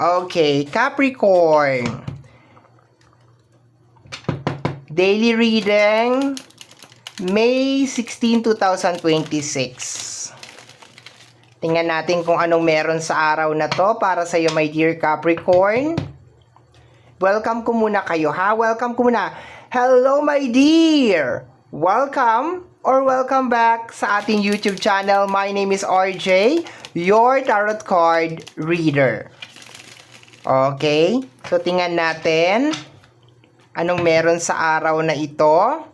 Okay, Capricorn. Daily reading, May 16, 2026. Tingnan natin kung anong meron sa araw na to para sa iyo, my dear Capricorn. Welcome ko muna kayo, ha? Welcome ko muna. Hello, my dear! Welcome or welcome back sa ating YouTube channel. My name is RJ, your tarot card reader. Okay? So, tingnan natin anong meron sa araw na ito.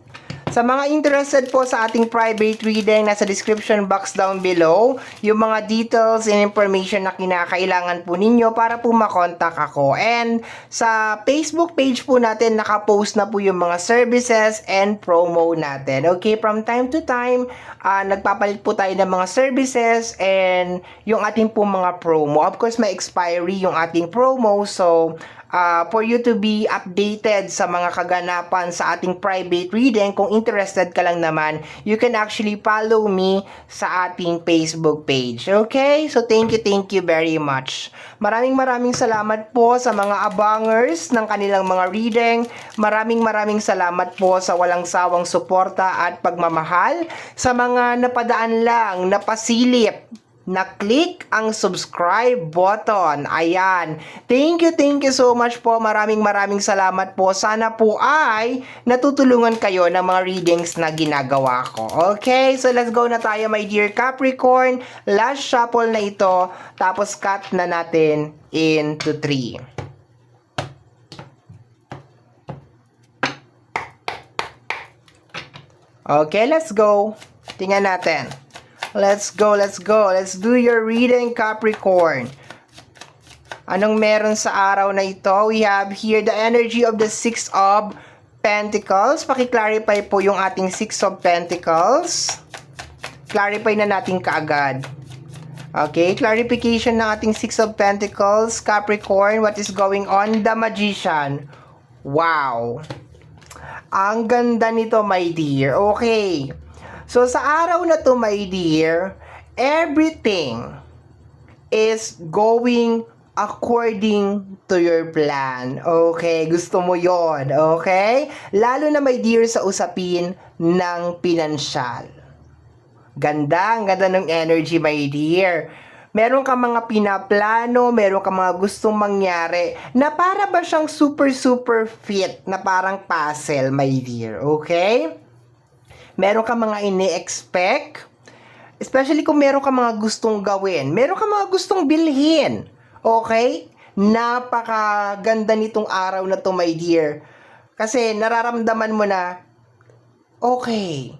Sa mga interested po sa ating private reading, nasa description box down below, yung mga details and information na kinakailangan po ninyo para po makontak ako. And sa Facebook page po natin, nakapost na po yung mga services and promo natin. Okay, from time to time, nagpapalit po tayo ng mga services and yung ating po mga promo. Of course, may expiry yung ating promo, so for you to be updated sa mga kaganapan sa ating private reading, kung interested ka lang naman, you can actually follow me sa ating Facebook page. Okay? So, thank you very much. Maraming salamat po sa mga abangers ng kanilang mga reading. Maraming salamat po sa walang sawang suporta at pagmamahal. Sa mga napadaan lang, napasilip, na-click ang subscribe button. Ayan. Thank you so much po. Maraming salamat po. Sana po ay natutulungan kayo ng mga readings na ginagawa ko. Okay? So, let's go na tayo, my dear Capricorn. Last shuffle na ito. Tapos, cut na natin into 3. Okay, let's go. Tingnan natin. Let's go. Let's do your reading, Capricorn. Anong meron sa araw na ito? We have here the energy of the Six of Pentacles. Paki-clarify po yung ating Six of Pentacles. Clarify na natin kaagad. Okay, clarification ng ating Six of Pentacles. Capricorn, what is going on? The Magician. Wow. Ang ganda nito, my dear. Okay. So, sa araw na to, my dear, everything is going according to your plan. Okay? Gusto mo yon, okay? Lalo na, my dear, sa usapin ng pinansyal. Ganda, ang ganda ng energy, my dear. Meron ka mga pinaplano, meron ka mga gustong mangyari na para ba siyang super fit na parang puzzle, my dear. Okay? Meron ka mga ini-expect, especially kung meron ka mga gustong gawin, meron ka mga gustong bilhin, okay? Napakaganda nitong araw na to, my dear. Kasi nararamdaman mo na, okay,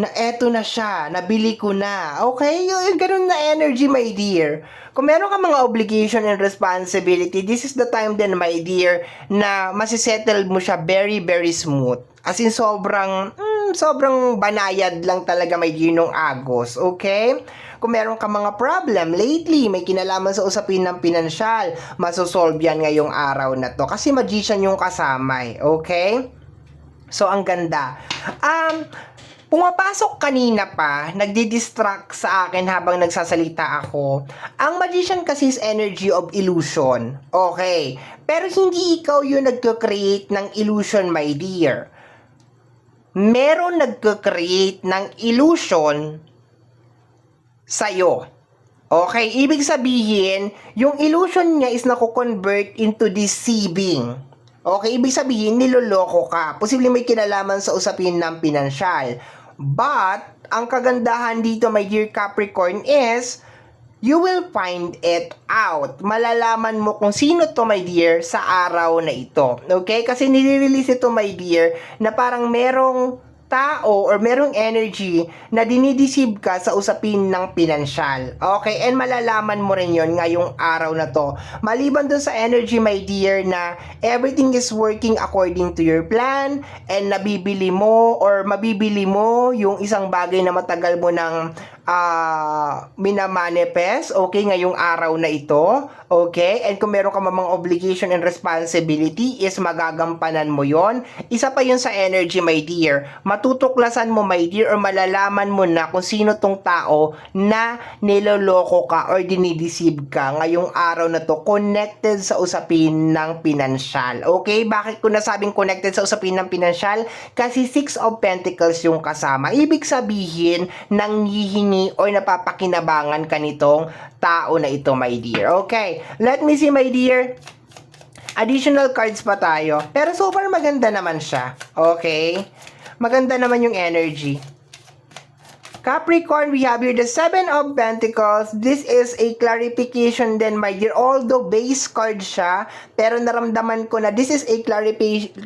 na eto na siya, nabili ko na, okay? Yung ganun na energy, my dear. Kung meron ka mga obligation and responsibility, this is the time then, my dear, na masisettle mo siya very smooth. As in, sobrang banayad lang talaga, my dear, nung Agos, okay? Kung meron ka mga problem lately, may kinalaman sa usapin ng pinansyal, masosolve yan ngayong araw na to. Kasi Magician yung kasama, okay? So, ang ganda. Pumapasok kanina pa, nagdi-distract sa akin habang nagsasalita ako. Ang Magician kasi is energy of illusion. Okay. Pero hindi ikaw yung nagko-create ng illusion, my dear. Meron nagko-create ng illusion sa'yo. Okay, ibig sabihin, yung illusion niya is nako-convert into deceiving. Okay, ibig sabihin, niloloko ka. Posibleng may kinalaman sa usapin ng pinansyal. But, ang kagandahan dito, my dear Capricorn, is you will find it out. Malalaman mo kung sino to, my dear, sa araw na ito. Okay? Kasi nire-release ito, my dear, na parang merong tao or merong energy na dinideceive ka sa usapin ng pinansyal. Okay? And malalaman mo rin yon ngayong araw na to. Maliban dun sa energy, my dear, na everything is working according to your plan and nabibili mo or mabibili mo yung isang bagay na matagal mo nang minamanifest, okay, ngayong araw na ito, okay? And kung meron ka mamang obligation and responsibility, is magagampanan mo yon. Isa pa yun sa energy, my dear. Matutuklasan mo, my dear, or malalaman mo na kung sino tong tao na niloloko ka or dinideceive ka ngayong araw na to, connected sa usapin ng pinansyal. Okay? Bakit ko nasabing connected sa usapin ng pinansyal? Kasi Six of Pentacles yung kasama. Ibig sabihin, nanghihingi o napapakinabangan ka nitong tao na ito, my dear. Okay, let me see, my dear. Additional cards pa tayo. Pero so far, maganda naman siya. Okay? Maganda naman yung energy. Capricorn, we have here the Seven of Pentacles. This is a clarification then, my dear. Although base card siya, pero naramdaman ko na this is a clarification,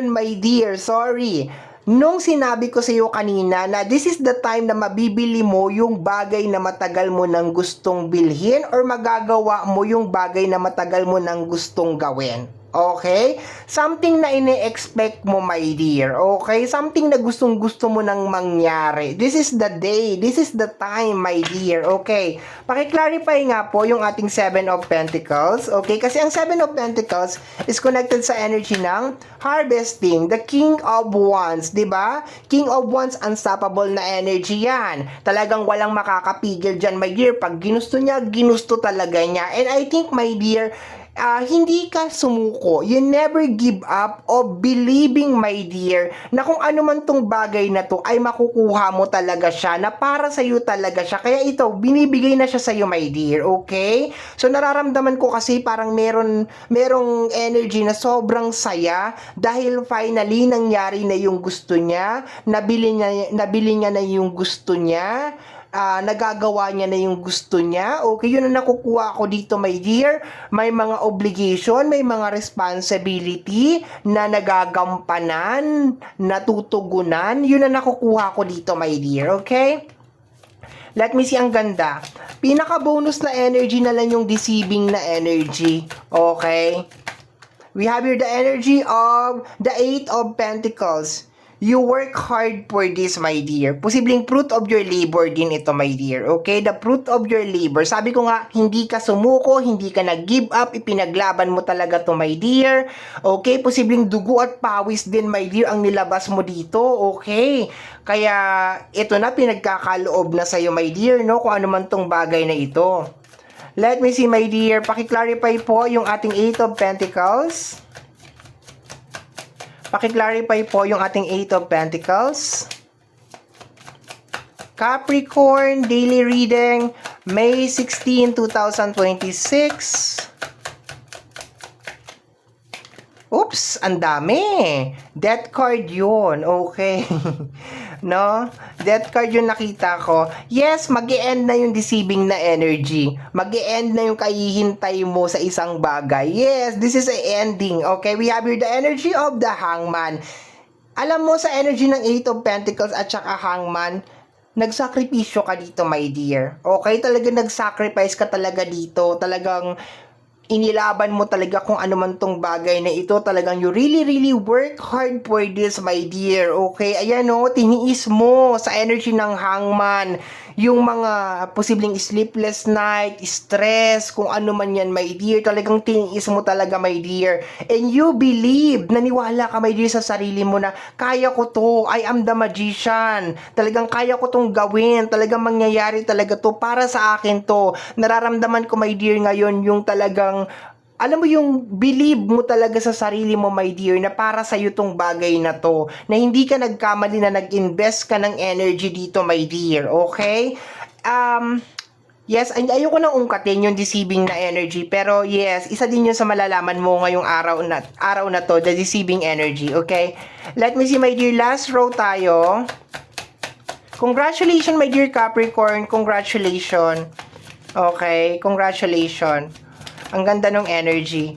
my dear. Sorry. Nung sinabi ko sa iyo kanina na this is the time na mabibili mo yung bagay na matagal mo nang gustong bilhin or magagawa mo yung bagay na matagal mo nang gustong gawin. Okay? Something na ine-expect mo, my dear. Okay? Something na gustong-gusto mo nang mangyari. This is the day. This is the time, my dear. Okay? Paki-clarify nga po yung ating Seven of Pentacles. Okay? Kasi ang Seven of Pentacles is connected sa energy ng harvesting. The King of Wands. Diba? King of Wands, unstoppable na energy yan. Talagang walang makakapigil dyan, my dear. Pag ginusto niya, ginusto talaga niya. And I think, my dear, hindi ka sumuko. You never give up of believing, my dear, na kung ano man tong bagay na to ay makukuha mo talaga siya, na para sa iyo talaga siya. Kaya ito, binibigay na siya sa iyo, my dear. Okay? So nararamdaman ko kasi parang merong energy na sobrang saya dahil finally nangyari na yung gusto niya, nabili niya na yung gusto niya. Nagagawa niya na yung gusto niya. Okay, yun ang nakukuha ko dito, my dear. May mga obligation, may mga responsibility na nagagampanan, natutugunan. Yun ang nakukuha ko dito, my dear. Okay? Let me see, ang ganda. Pinaka-bonus na energy na lang yung deceiving na energy. Okay? We have here the energy of the Eight of Pentacles. You work hard for this, my dear. Posibleng fruit of your labor din ito, my dear. Okay? The fruit of your labor. Sabi ko nga, hindi ka sumuko, hindi ka nag-give up, ipinaglaban mo talaga to, my dear. Okay? Posibleng dugo at pawis din, my dear, ang nilabas mo dito. Okay? Kaya, ito na, pinagkakaloob na sa'yo, my dear, no? Kung ano man tong bagay na ito. Let me see, my dear. Paki-clarify po yung ating Eight of Pentacles. Paki-clarify po yung ating Eight of Pentacles. Capricorn, daily reading, May 16, 2026. Oops, ang dami. Death card yun. Okay. No? Death card yung nakita ko. Yes, mag-e-end na yung deceiving na energy. Mag-e-end na yung kahihintay mo sa isang bagay. Yes, this is a ending. Okay, we have here the energy of the Hangman. Alam mo, sa energy ng Eight of Pentacles at saka Hangman, nagsakripisyo ka dito, my dear. Okay, talaga nag-sacrifice ka talaga dito. Talagang inilaban mo talaga kung ano man tong bagay na ito. Talagang you really work hard for this, my dear. Okay, ayan o, tiniis mo sa energy ng Hangman yung mga posibleng sleepless night, stress, kung ano man yan, my dear. Talagang tiniis mo talaga, my dear. And you believe, naniwala ka, my dear, sa sarili mo na kaya ko to, I am the magician. Talagang kaya ko tong gawin. Talagang mangyayari talaga to, para sa akin to. Nararamdaman ko, my dear, ngayon yung talagang alam mo yung believe mo talaga sa sarili mo, my dear, na para sa iyo tong bagay na to, na hindi ka nagkamali na nag-invest ka ng energy dito, my dear. Okay? Yes, ayoko nang ungkatin yung deceiving na energy, pero yes, isa din yun sa malalaman mo ngayong araw na to, the deceiving energy. Okay? Let me see, my dear, last row tayo. Congratulations, my dear Capricorn. Congratulations. Okay, congratulations. Ang ganda ng energy.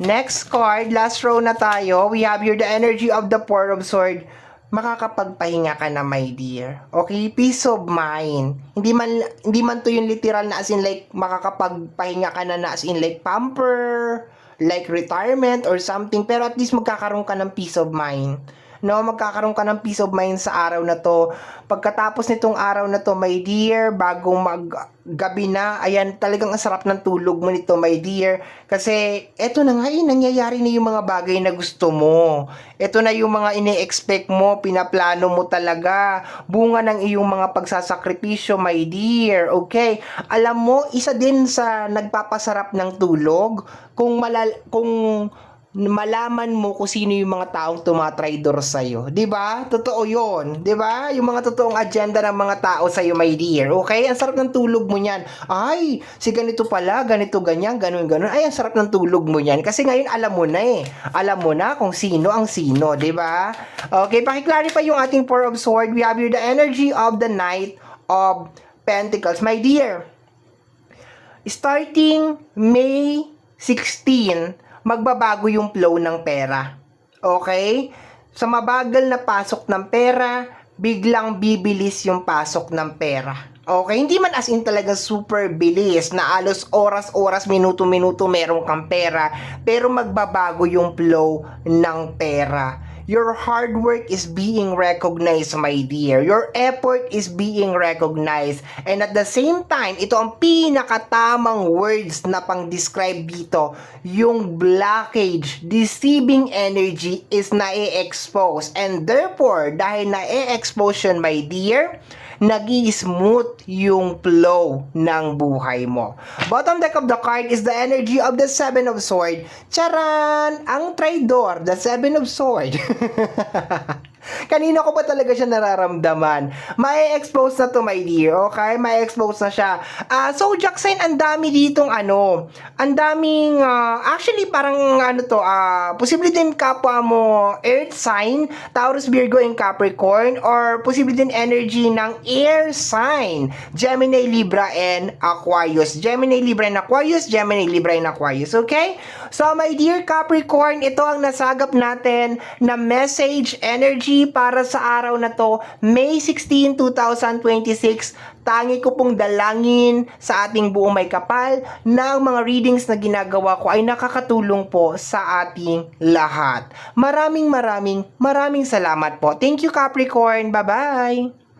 Next card, last row na tayo. We have here the energy of the Four of Swords. Makakapagpahinga ka na, my dear. Okay, peace of mind. Hindi man to yung literal na as in like makakapagpahinga ka na as in like pamper, like retirement or something, pero at least magkakaroon ka ng peace of mind. no? Magkakaroon ka ng peace of mind sa araw na to. Pagkatapos nitong araw na to, my dear, bagong gabi na, ayan, talagang ang sarap ng tulog mo nito, my dear. Kasi, eto na nga nangyayari na yung mga bagay na gusto mo. Eto na yung mga ini-expect mo, pinaplano mo talaga. Bunga ng iyong mga pagsasakripisyo, my dear. Okay? Alam mo, isa din sa nagpapasarap ng tulog, kung malaman mo kung sino yung mga taong tumatraidor sa'yo. 'Di ba? Totoo 'yon. 'Di ba? Yung mga totoong agenda ng mga tao sa'yo, my dear. Okay? Ang sarap ng tulog mo niyan. Ay, si ganito pala, ganito, ganyan, ganun, ganun. Ay, ang sarap ng tulog mo niyan. Kasi ngayon, alam mo na eh. Alam mo na kung sino ang sino. 'Di ba? Okay, paki-clarify yung ating Four of Swords. We have here the energy of the Knight of Pentacles. My dear, starting May 16, magbabago yung flow ng pera. Okay? Sa mabagal na pasok ng pera, biglang bibilis yung pasok ng pera. Okay? Hindi man as in talaga super bilis na alos oras-oras, minuto-minuto meron kang pera, pero magbabago yung flow ng pera. Your hard work is being recognized, my dear. Your effort is being recognized. And at the same time, ito ang pinakatamang words na pang-describe dito. Yung blockage, deceiving energy is na-expose. And therefore, dahil na-expose yun, my dear, nag-i-smooth yung flow ng buhay mo. Bottom deck of the card is the energy of the Seven of Swords. Charan! Ang traidor, the Seven of Swords. Kanina ko pa talaga siya nararamdaman. May expose na to, my dear. Okay? May expose na siya. So, Jackson, ang dami ditong ang daming, actually, parang posible din kapwa mo earth sign, Taurus, Virgo, and Capricorn, or posible din energy ng air sign, Gemini, Libra, and Aquarius. Gemini, Libra, and Aquarius. Gemini, Libra, and Aquarius. Okay? So, my dear Capricorn, ito ang nasagap natin na message energy para sa araw na to, May 16, 2026. Tangi ko pong dalangin sa ating buong may kapal na ang mga readings na ginagawa ko ay nakakatulong po sa ating lahat. Maraming salamat po. Thank you, Capricorn. Bye-bye!